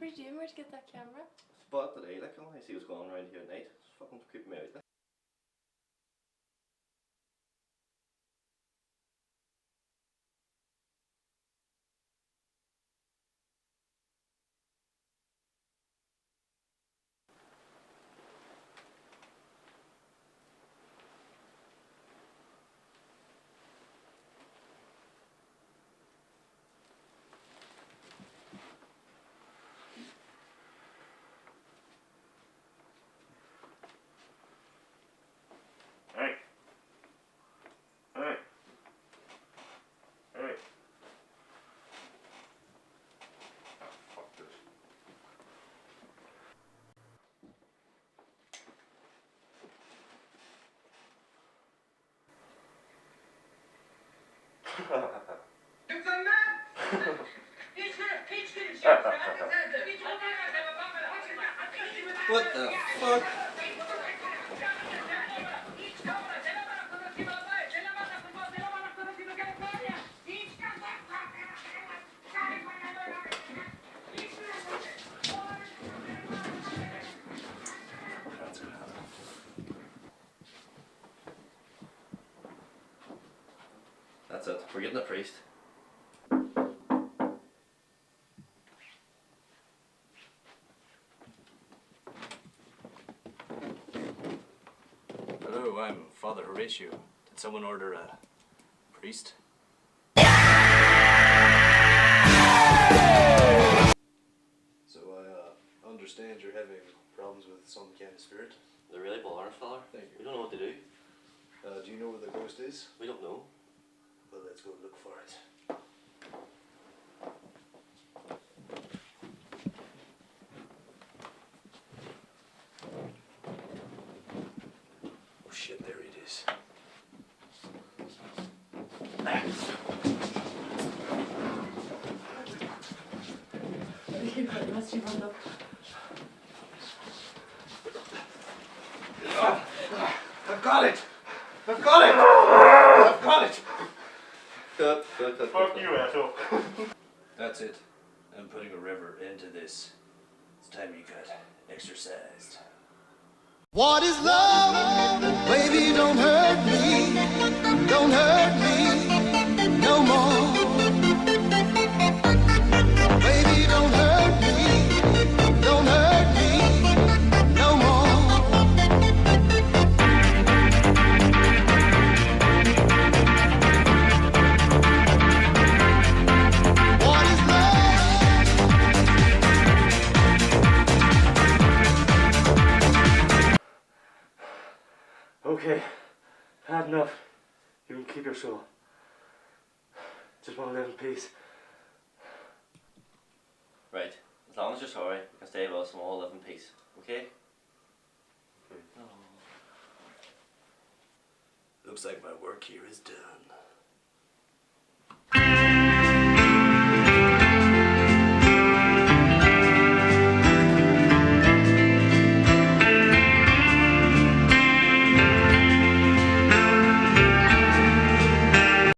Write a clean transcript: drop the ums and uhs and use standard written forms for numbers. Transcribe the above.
What are you doing? Where'd you get that camera? Spot today, like, I want to see what's going on around here at night. It's fucking creeping me out. Like. Hey. Hey. Hey. Oh, fuck this. What the fuck? That's it. We're getting a priest. Hello, I'm Father Horatio. Did someone order a priest? So I understand you're having problems with some kind of spirit. They're really bothering us, fella. Thank you. We don't know what to do. Do you know where the ghost is? We don't know. Well, let's go look for it. Oh shit, there it is. Must you run up? I've got it! I've got it! I've got it! Cut. Fuck you, asshole. That's it. I'm putting a river into this. It's time you got exercised. What is love? Baby, don't hurt me. Don't hurt me no more. Baby, don't hurt me. Don't hurt me no more. What is love? Okay, had enough. You can keep your soul. Just want to live in peace. Right. As long as you're sorry, you can stay with us and we'll all live in peace. Okay? Looks like my work here is done.